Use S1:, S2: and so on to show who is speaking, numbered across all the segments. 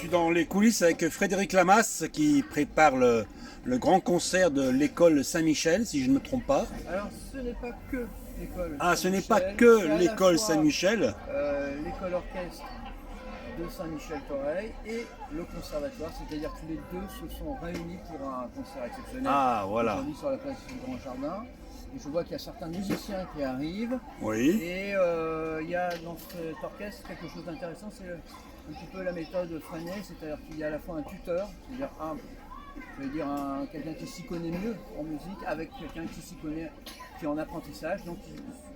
S1: suis dans les coulisses avec Frédéric Lamas qui prépare le grand concert de l'école Saint-Michel, si je ne me trompe pas.
S2: Alors ce n'est pas que l'école
S1: Ah, ce n'est pas
S2: Saint-Michel,
S1: que
S2: c'est à la
S1: l'école
S2: fois,
S1: Saint-Michel.
S2: l'école orchestre de Saint-Michel-Torreil et le conservatoire, c'est-à-dire que les deux se sont réunis pour un concert exceptionnel.
S1: Ah, voilà.
S2: Aujourd'hui sur la place du Grand Jardin. Et je vois qu'il y a certains musiciens qui arrivent.
S1: Oui.
S2: Et il y a dans cet orchestre quelque chose d'intéressant, c'est un petit peu la méthode Freinet, c'est-à-dire qu'il y a à la fois un tuteur, c'est-à-dire quelqu'un qui s'y connaît mieux en musique, avec quelqu'un qui s'y connaît, qui est en apprentissage, donc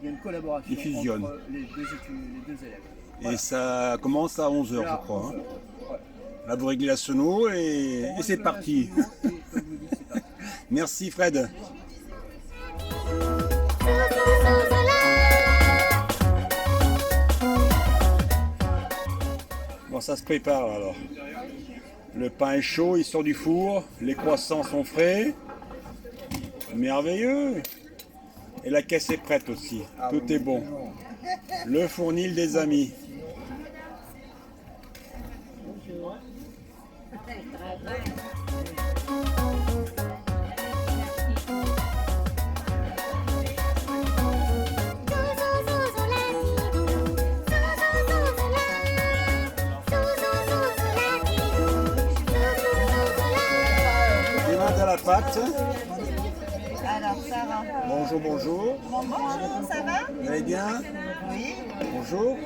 S2: il y a une collaboration entre les deux élèves. Voilà.
S1: Et ça commence à 11 h, je crois. 11 h, ouais. Là, vous réglez la sono et c'est parti.
S2: Et, comme vous dites, c'est parti.
S1: Merci Fred. Bon, ça se prépare alors. Le pain est chaud, il sort du four, les croissants sont frais. Merveilleux. Et la caisse est prête aussi, tout est bon. Le fournil des amis. Les mains à la pâte.
S3: Alors, ça va.
S1: Bonjour, bonjour.
S3: Bonjour, ça va?
S1: Vous allez bien?
S3: Oui.
S1: Bonjour.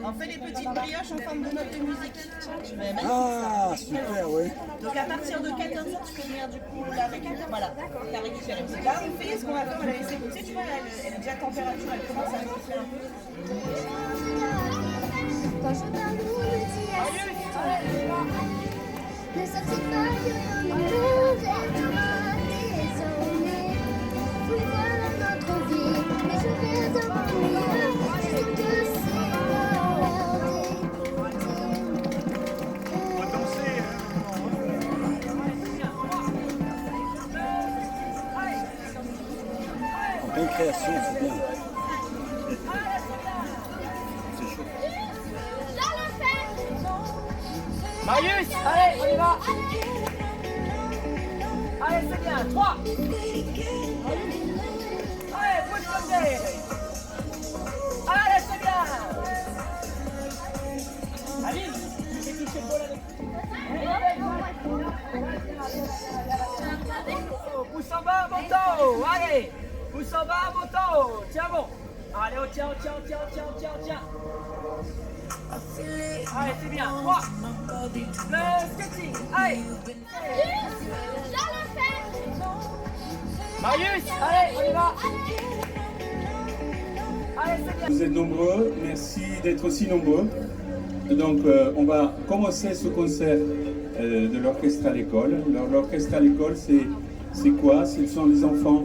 S3: On fait les petites brioches en forme de notes de musique. Je vais mettre
S1: Ah, super, oui.
S3: Donc à partir de 14 h, tu peux venir du coup la récupérer. Voilà, la récupérer. Là, on fait ce qu'on va faire, on va la laisser pousser. Tu vois, elle est déjà à température, elle commence à gonfler un peu.
S4: Quand je parle de ne sortez pas que dans le monde est désormais. Vous voilà notre vie, mais je vais dans mon milieu. Je sais que c'est l'heure
S1: En pleine création, c'est bien. C'est chaud.
S5: Marius, allez, on y va. Allez, c'est bien, 3. Allez, push comme day. Allez, c'est bien. Aline, tu fais toucher le bol avec. Pousse en bas, moto. Allez, pousse en bas, moto. Tiens bon. Allez, on tient. Allez, c'est bien. 3. Le skating. Allez. Marius, allez, on y va. Allez, c'est bien.
S6: Vous êtes nombreux, merci d'être aussi nombreux. Donc, on va commencer ce concert de l'orchestre à l'école. L'orchestre à l'école, c'est quoi? Ce sont les enfants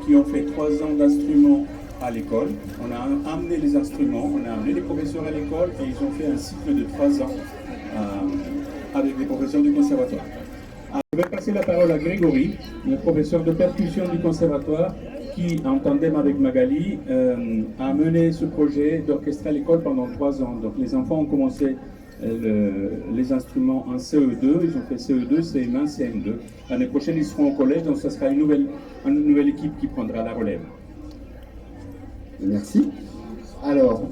S6: qui ont fait 3 ans d'instruments à l'école. On a amené les instruments, on a amené les professeurs à l'école et ils ont fait un cycle de 3 ans avec les professeurs du conservatoire. Je vais passer la parole à Grégory, le professeur de percussion du conservatoire, qui, en tandem avec Magali, a mené ce projet d'orchestre à l'école pendant 3 ans. Donc les enfants ont commencé les instruments en CE2, ils ont fait CE2, CM1, CM2. L'année prochaine, ils seront au collège, donc ce sera une nouvelle équipe qui prendra la relève.
S7: Merci. Alors,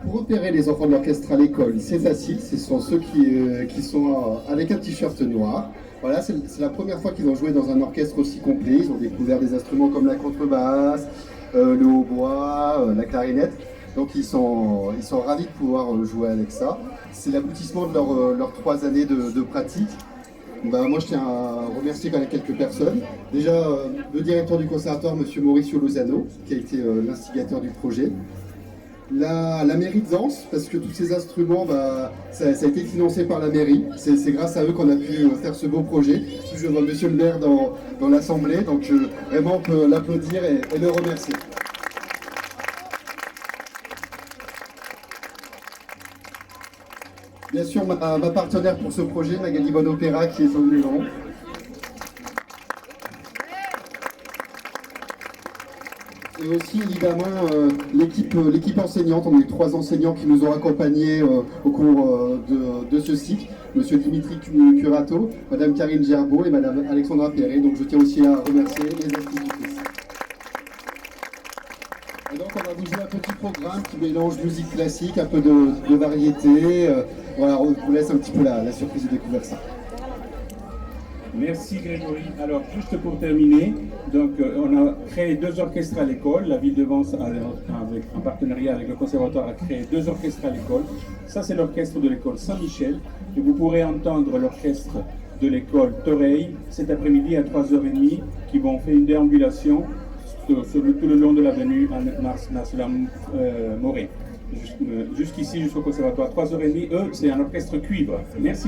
S7: pour repérer les enfants de l'orchestre à l'école, c'est facile, ce sont ceux qui sont avec un t-shirt noir. Voilà, c'est la première fois qu'ils ont joué dans un orchestre aussi complet. Ils ont découvert des instruments comme la contrebasse, le hautbois, la clarinette. Donc ils sont ravis de pouvoir jouer avec ça. C'est l'aboutissement de leurs 3 années de pratique. Moi, je tiens à remercier quand même quelques personnes. Déjà, le directeur du conservatoire, M. Mauricio Lozano, qui a été l'instigateur du projet. La mairie de Zans, parce que tous ces instruments, ça a été financé par la mairie. C'est grâce à eux qu'on a pu faire ce beau projet. Je vois M. le maire dans l'Assemblée, donc vraiment on peut l'applaudir et le remercier. Bien sûr, ma partenaire pour ce projet, Magali Bonopera, qui est sur le rang. Et aussi évidemment l'équipe enseignante, on a eu 3 enseignants qui nous ont accompagnés au cours de ce cycle, Monsieur Dimitri Curato, Madame Karine Gerbeau et Madame Alexandra Perret, donc je tiens aussi à remercier les institutrices. Et donc on va vous jouer un petit programme qui mélange musique classique, un peu de variété, voilà, on vous laisse un petit peu la surprise de découvrir ça.
S6: Merci Grégory. Alors juste pour terminer, donc on a créé 2 orchestres à l'école. La ville de Vence, en partenariat avec le conservatoire, a créé 2 orchestres à l'école. Ça c'est l'orchestre de l'école Saint-Michel. Et vous pourrez entendre l'orchestre de l'école Toreil cet après-midi à 3h30 qui vont faire une déambulation tout le long de l'avenue Naslam Moré. Jusqu'ici, jusqu'au conservatoire. 3h30, eux, c'est un orchestre cuivre. Merci.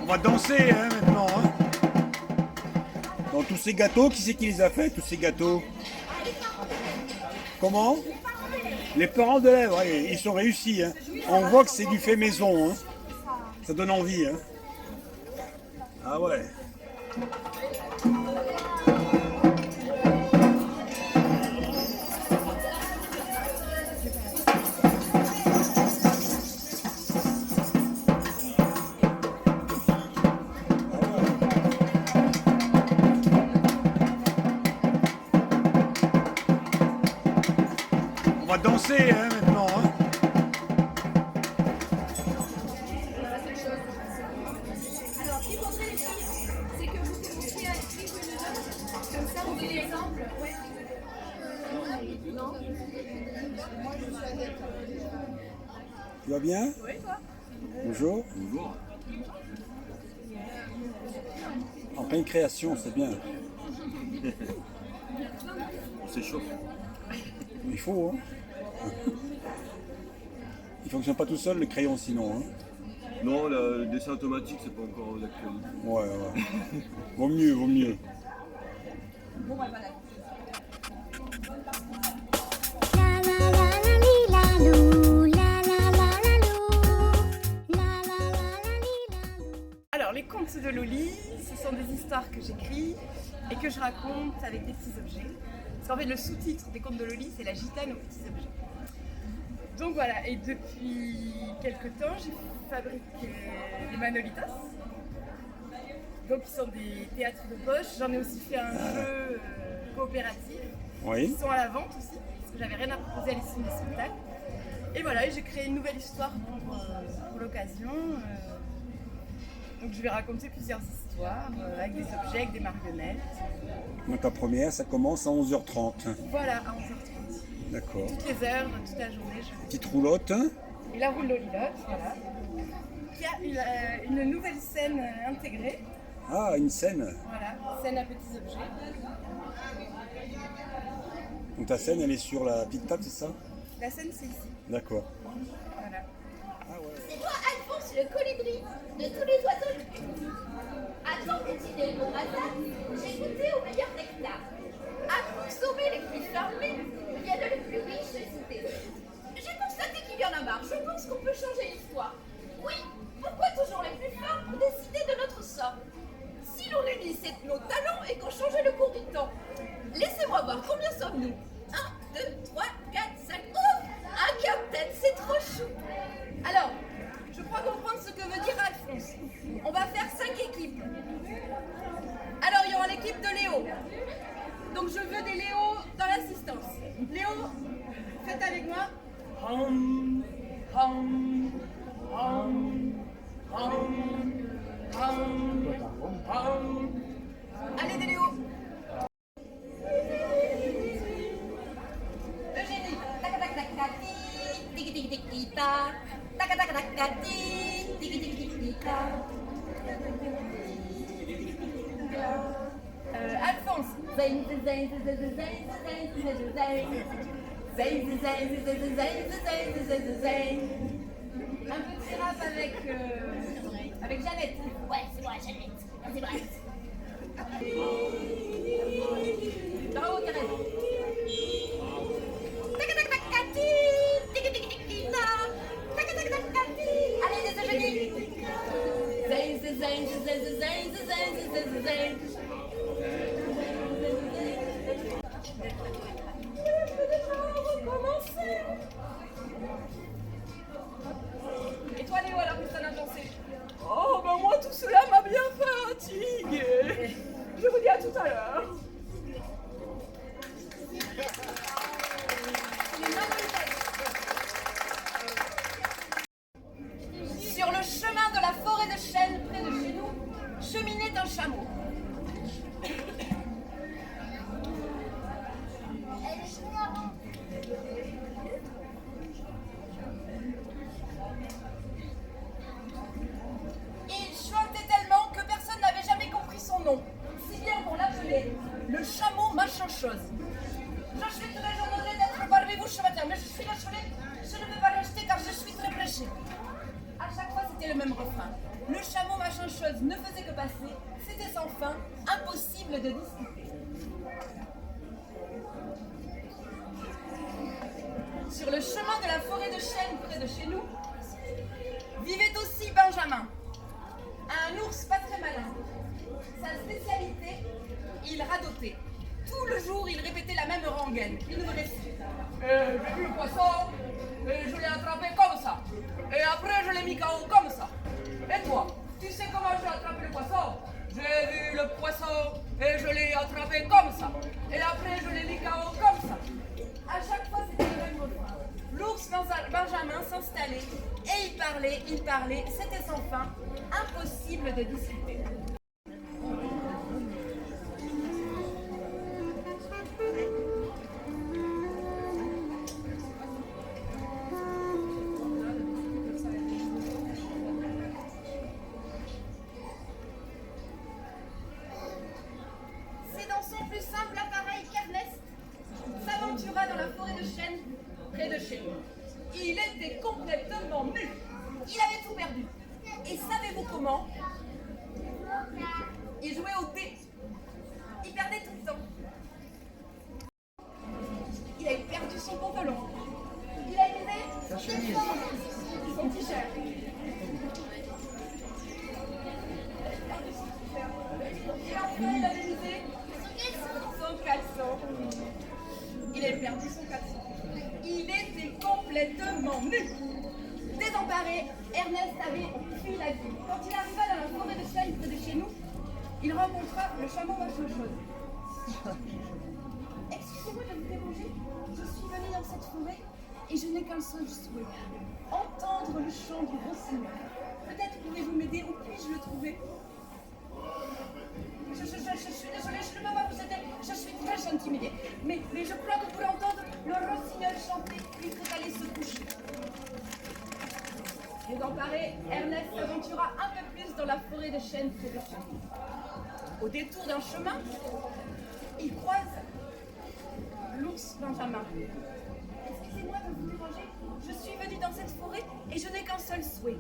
S1: On va danser hein, maintenant. Hein. Dans tous ces gâteaux, qui c'est qui les a fait, tous ces gâteaux? Comment? Les parents d'élèves, ouais, ils sont réussis. Hein. On voit que c'est du fait maison. Hein. Ça donne envie. Hein. Ah ouais. On va danser hein, maintenant. Hein.
S8: Alors, ce qu'il faudrait, les filles, c'est que vous commenciez à écrire une note. Comme ça, vous avez l'exemple. Ouais. Non.
S1: Tu vas bien?
S8: Oui, toi.
S1: Bonjour.
S9: Bonjour.
S1: En pleine création, c'est bien.
S9: C'est chaud.
S1: Il faut. Hein. Il fonctionne pas tout seul le crayon sinon. Hein.
S9: Non, le dessin automatique, c'est pas encore d'actualité.
S1: Ouais, ouais. Vaut mieux, vaut mieux.
S8: Bon, bah, voilà.
S4: La la la la li la lou, la la la la lou, la la la la li la lou.
S10: Alors, les contes de Loli, ce sont des histoires que j'écris et que je raconte avec des petits objets. Parce qu'en fait, le sous-titre des contes de Loli, c'est La gitane aux petits objets. Donc voilà, et depuis quelques temps, j'ai fabriqué des Manolitas. Donc, ils sont des théâtres de poche. J'en ai aussi fait un jeu coopératif.
S1: Oui.
S10: Ils sont à la vente aussi, parce que j'avais rien à proposer à l'issue des spectacles. Et voilà, et j'ai créé une nouvelle histoire pour l'occasion. Donc je vais raconter plusieurs histoires avec des objets, avec des marionnettes.
S1: Donc ta première, ça commence à 11h30.
S10: Voilà, à 11h30.
S1: D'accord.
S10: Toutes les heures, toute la journée.
S1: Petite roulotte.
S10: Et la roule Lolilotte, voilà. Qui a une nouvelle scène intégrée.
S1: Ah, une scène.
S10: Voilà, scène à petits objets.
S1: Donc ta scène, elle est sur la petite table, c'est ça?
S10: La scène, c'est ici.
S1: D'accord.
S10: Voilà.
S8: C'est toi, Alphonse, le colibri de tous les oiseaux du pays. Attends, petit de mon matin, j'ai goûté au meilleur nectar. À consommer les plus fermés, viennent les plus riches idées. J'ai constaté qu'il y en a marre. Je pense qu'on peut changer l'histoire. Oui, pourquoi toujours les plus forts pour décider de notre sort? Si l'on unissait nos talents et qu'on changeait le cours du temps. Laissez-moi voir, combien sommes-nous? 1, 2, 3, 4, 5. Oh, un quintet, c'est trop chou. Alors, je crois comprendre ce que veut dire Alphonse. On va faire 5 équipes. Alors, il y aura l'équipe de Léo. Donc, je veux des Léo dans l'assistance. Léo, faites avec moi. Allez, des Léo. Eugénie, tac tac tac tac, tiki tiki tiki ta, tac tac tac tac, tiki tiki tiki ta. Alphonse, Un petit rap avec Jeannette. Ouais, c'est moi, Jeannette. Vas-y, bref. Bravo, Karen. Allez, des génies.
S10: Et toi Léo, alors que ça en a pensé? Oh ben moi tout cela m'a bien fatigué. Je vous dis à tout à l'heure.
S8: Sur le chemin de la forêt de chênes près de chez nous, cheminait un chameau. Il chantait tellement que personne n'avait jamais compris son nom, si bien qu'on l'appelait le chameau machin chose. Je suis très honorée d'être parmi vous ce matin, mais je suis désolée, je ne peux pas rester car je suis très pressée. À chaque fois, c'était le même refrain. Le chameau machin chose ne faisait que passer, c'était sans fin, impossible de discuter. Sur le chemin de la forêt de chênes près de chez nous, vivait aussi Benjamin, un ours pas très malin. Sa spécialité, il radotait. Tout le jour, il répétait la même rengaine, une récite. J'ai vu le poisson, et je l'ai attrapé comme ça. Et après, je l'ai mis KO comme ça. Et toi, tu sais comment j'ai attrapé le poisson? J'ai vu le poisson, et je l'ai attrapé comme ça. Et après, je l'ai mis KO comme ça. À chaque fois, c'était le même refrain. L'ours Benjamin s'installait, et il parlait, c'était sans fin, impossible de discuter. C'est dans son plus simple appareil qu'Ernest s'aventura dans la forêt de chênes près de chez nous. Il était complètement nu. Il avait tout perdu. Et savez-vous comment? Il jouait au dé. Il perdait tout le temps. Il avait perdu son pantalon. Il a usé sa chemise, son t-shirt. Et enfin, il avait usé son caleçon. Il avait perdu son caleçon. Il était complètement nu. Désemparé, Ernest avait fui la ville. Quand il arriva dans la forêt de chênes près de chez nous, il rencontra le chameau machin chose. Excusez-moi de vous déranger, je suis venue dans cette forêt et je n'ai qu'un seul souhait. Entendre le chant du rossignol. Peut-être pouvez-vous m'aider, où puis-je le trouver? Je suis désolée, je ne peux pas vous aider, je suis très intimidée. Mais je crois que pour entendre le rossignol chanter, il faut aller se coucher. Désemparé, Ernest s'aventura un peu plus dans la forêt de chênes près de chez lui. Au détour d'un chemin, il croise l'ours Benjamin. Excusez-moi de vous déranger, je suis venue dans cette forêt et je n'ai qu'un seul souhait.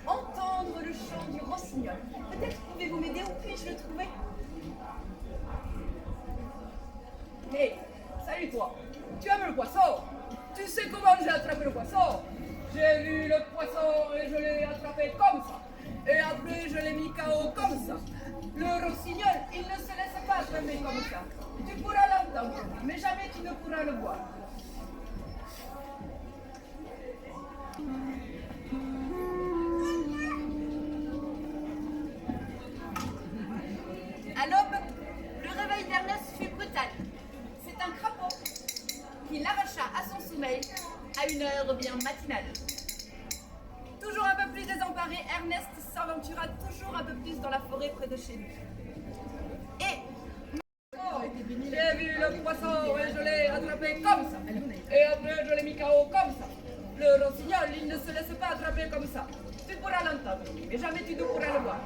S8: Entendre le chant du rossignol. Peut-être pouvez-vous m'aider, où puis-je le trouver? Hé, salut toi, tu aimes le poisson? Tu sais comment j'ai attrapé le poisson? J'ai vu le poisson et je l'ai attrapé comme ça. Et après, je l'ai mis KO comme ça. Le rossignol, il ne se laisse pas attraper comme ça. Tu pourras l'entendre, mais jamais tu ne pourras le voir. À l'aube, le réveil d'Ernest fut brutal. C'est un crapaud qui l'arracha à son sommeil à une heure bien matinale. Toujours un peu plus désemparé, Ernest s'aventura toujours un peu plus dans la forêt près de chez lui. Et j'ai vu le poisson et je l'ai attrapé comme ça. Et après je l'ai mis KO comme ça. Le rossignol, il ne se laisse pas attraper comme ça. Tu pourras l'entendre, mais jamais tu ne pourras le voir.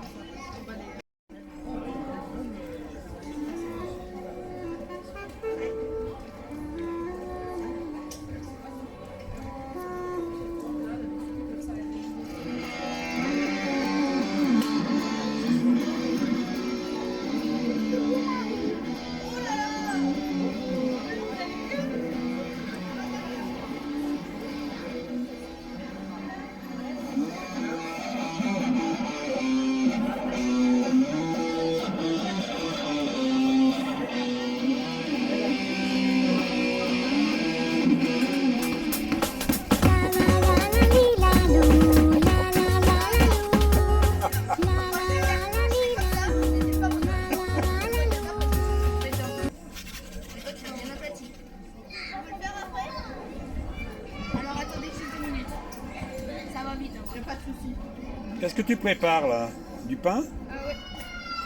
S1: Qu'est-ce que tu prépares là? Du pain?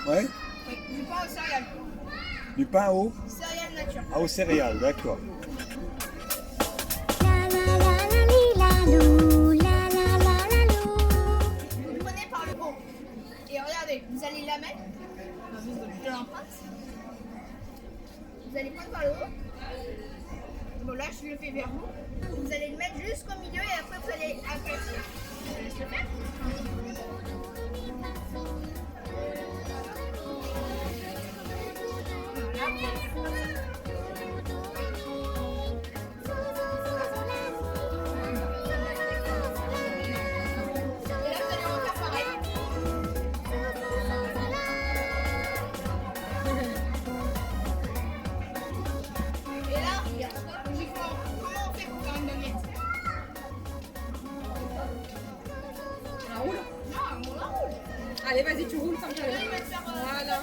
S1: Ouais.
S8: Oui, du pain aux céréales.
S1: Du pain au?
S8: Céréales nature.
S1: Ah, aux céréales, d'accord.
S8: Vous le prenez par le haut. Et regardez, vous allez la mettre de l'empreinte. Vous allez prendre par le haut. Bon là je le fais vers vous. Vous allez le mettre jusqu'au milieu et après vous allez aplatir. Je laisse le faire.
S10: Allez, vas-y, tu roules sans que j'arrive. Voilà.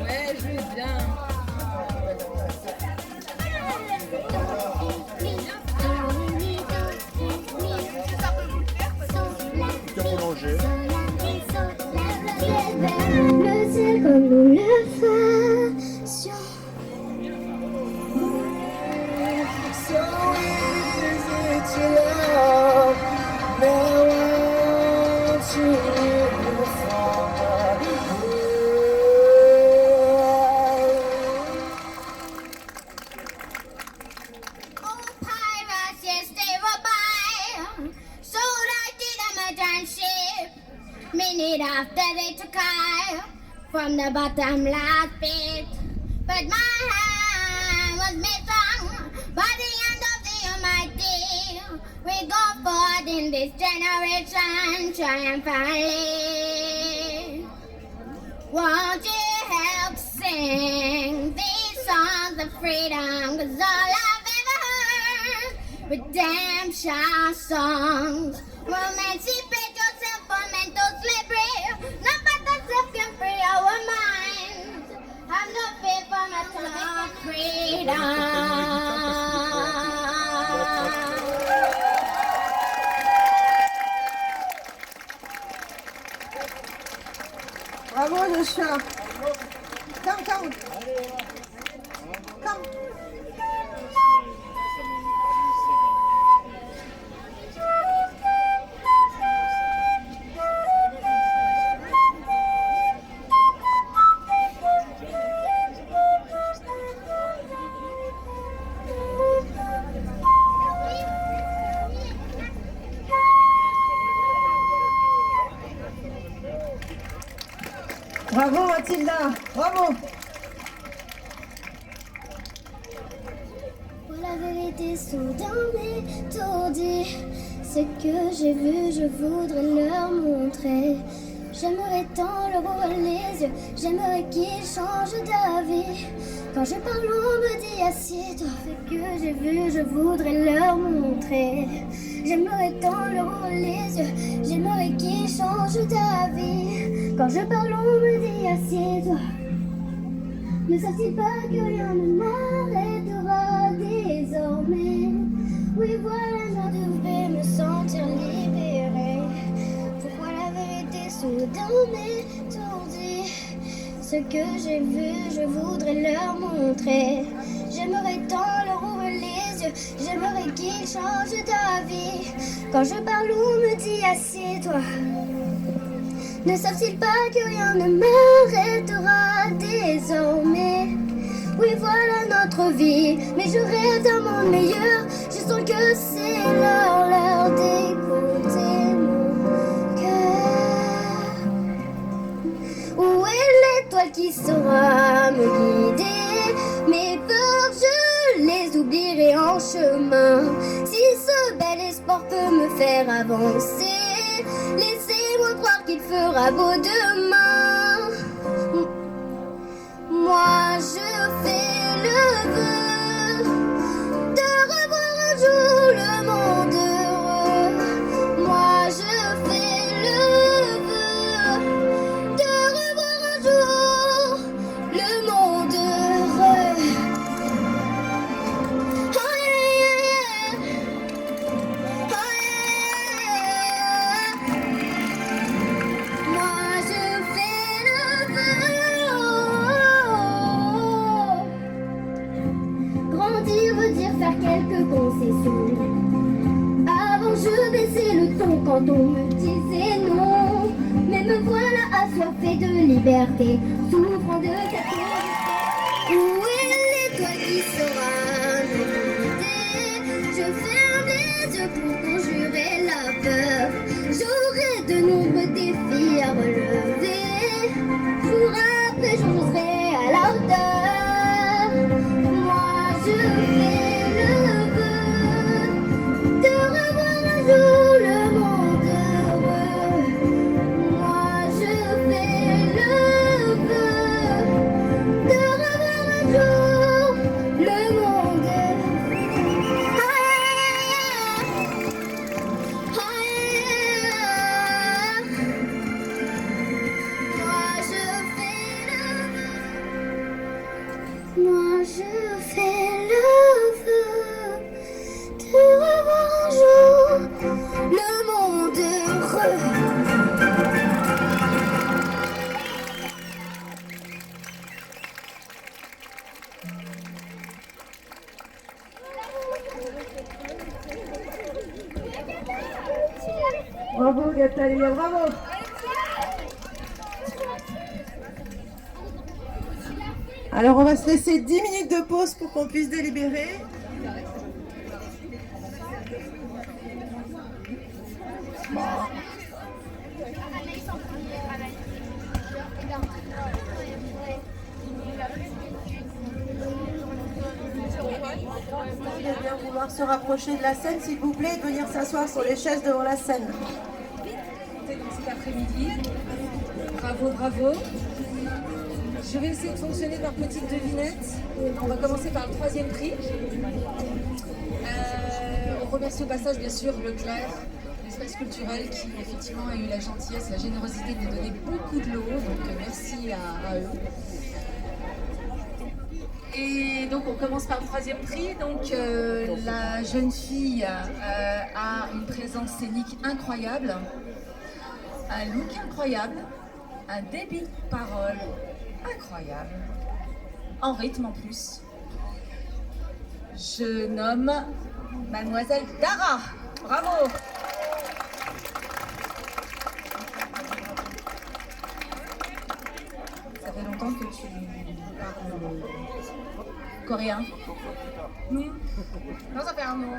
S10: Ouais, je vais bien.
S1: Tu as prolongé.
S4: Le ciel comme nous le fassions. So easy to love, now I want you Oh, pirates, yes, they were by. So I did a merchant ship. Minute after they took I from the bottom last pit. But my hand was made strong by the hand of the Almighty. We go forward in this generation triumphantly. Won't you help sing these songs of freedom? 'Cause all I've ever heard, redemption songs. Emancipate yourself from mental slavery. No but self can free our minds. Have no fear for natural freedom.
S3: Bravo Joshua. Come. Come. Bravo Mathilda, bravo.
S4: Pour la vérité soudain m'étourdie. Ce que j'ai vu, je voudrais leur montrer. J'aimerais tant leur ouvrir les yeux. J'aimerais qu'ils changent d'avis. Quand je parle, on me dit assieds-toi. Ce que j'ai vu, je voudrais leur montrer. J'aimerais tant leur ouvrir les yeux. J'aimerais qu'ils changent d'avis. Quand je parle, on me dit assieds-toi. Ne savent-ils pas que rien ne m'arrêtera désormais? Oui, voilà, je devrais me sentir libérée. Pourquoi la vérité soudain m'étourdit? Ce que j'ai vu, je voudrais leur montrer. J'aimerais tant leur ouvrir les yeux. J'aimerais qu'ils changent d'avis. Quand je parle, on me dit assieds-toi. Ne savent-ils pas que rien ne m'arrêtera désormais? Oui, voilà notre vie, mais je rêve d'un monde meilleur. Je sens que c'est l'heure d'écouter mon cœur. Où est l'étoile qui saura me guider? Mes peurs, je les oublierai en chemin. Si ce bel espoir peut me faire avancer, laissez-moi croire qu'il fera beau demain. Moi je fais le vœu de revoir un jour le monde heureux. Moi je fais le vœu de revoir un jour le monde heureux. Oh yeah, yeah, yeah. assoiffé de liberté, souffrant de quelque chose. Où est l'étoile qui saura nous guider? Je ferme les yeux pour conjurer la peur. J'aurai de nombreux défis à relever. Jour après jour, je serai à la hauteur. Moi, je fais le vœu de revoir un jour le monde heureux. Moi, je fais le vœu de revoir un jour le monde heureux. Moi je fais le vœu de revoir un jour le monde heureux.
S11: Bravo Natalia, bravo. Alors on va se laisser 10 minutes de pause pour qu'on puisse délibérer. Vous allez bien vouloir se rapprocher de la scène, s'il vous plaît, et de venir s'asseoir sur les chaises devant la scène.
S12: Donc cet après-midi, bravo, bravo. Je vais essayer de fonctionner par petites devinettes. On va commencer par le 3e prix. On remercie au passage bien sûr Leclerc, l'espace culturel qui effectivement a eu la gentillesse, la générosité de nous donner beaucoup de lots. Donc merci à eux. Et donc on commence par le 3e prix. Donc la jeune fille a une présence scénique incroyable, un look incroyable, un débit de parole incroyable, en rythme en plus. Je nomme Mademoiselle Dara. Bravo. Ça fait longtemps que tu parles coréen? Non. Non, ça fait un an.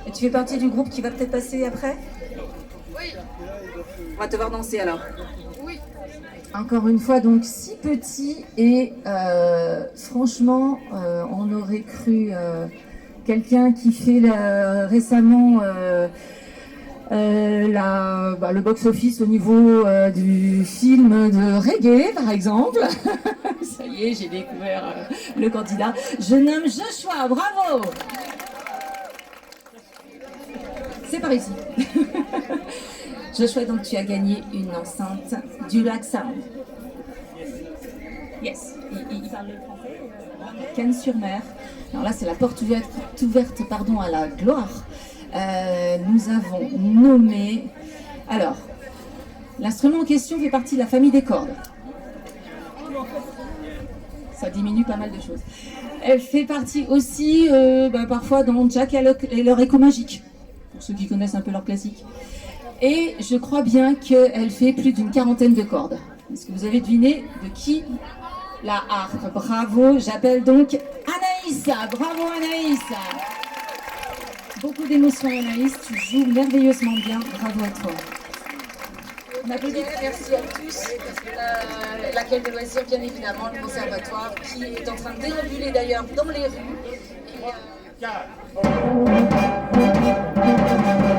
S12: Et tu fais partie du groupe qui va peut-être passer après? Oui. On va te voir danser alors. Oui. Encore une fois, donc si petit et franchement, on aurait cru quelqu'un qui fait récemment le box-office au niveau du film de reggae, par exemple. Ça y est, j'ai découvert le candidat. Je nomme Joshua, bravo. C'est par ici. Joshua, donc tu as gagné une enceinte du Lac Sound. Yes. Il parle le français. Cannes-sur-Mer. Alors là, c'est la porte ouverte à la gloire. Nous avons nommé... Alors, l'instrument en question fait partie de la famille des cordes. Ça diminue pas mal de choses. Elle fait partie aussi, parfois, dans Jack et leur écho magique, pour ceux qui connaissent un peu leur classique. Et je crois bien qu'elle fait plus d'une 40aine de cordes. Est-ce que vous avez deviné de qui la harpe? Bravo, j'appelle donc Anaïs. Bravo Anaïs. Beaucoup d'émotions Anaïs, tu joues merveilleusement bien. Bravo à toi. On applaudit. Merci à tous. L'accueil de loisirs, bien évidemment, le conservatoire qui est en train de déambuler d'ailleurs dans les rues.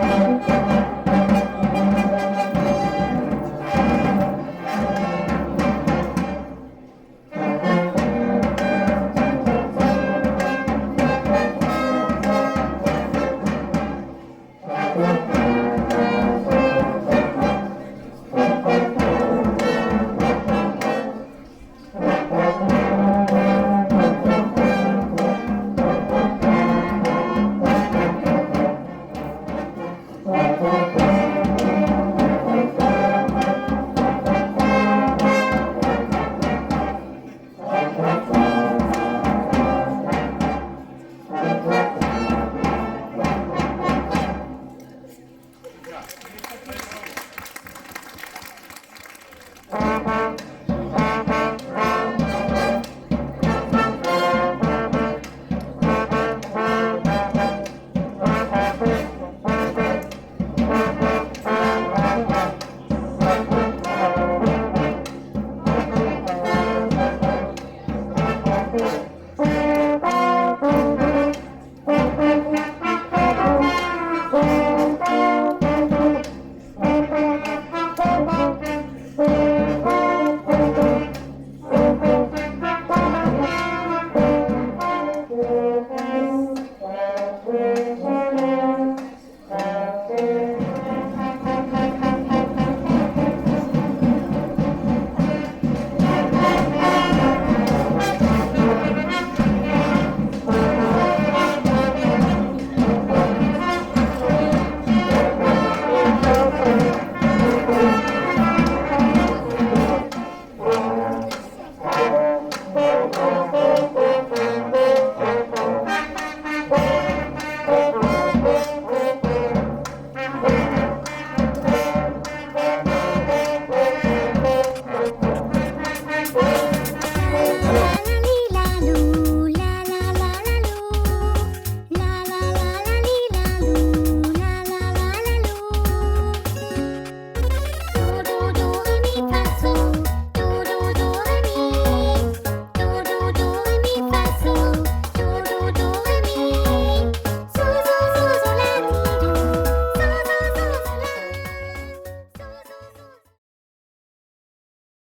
S12: Et,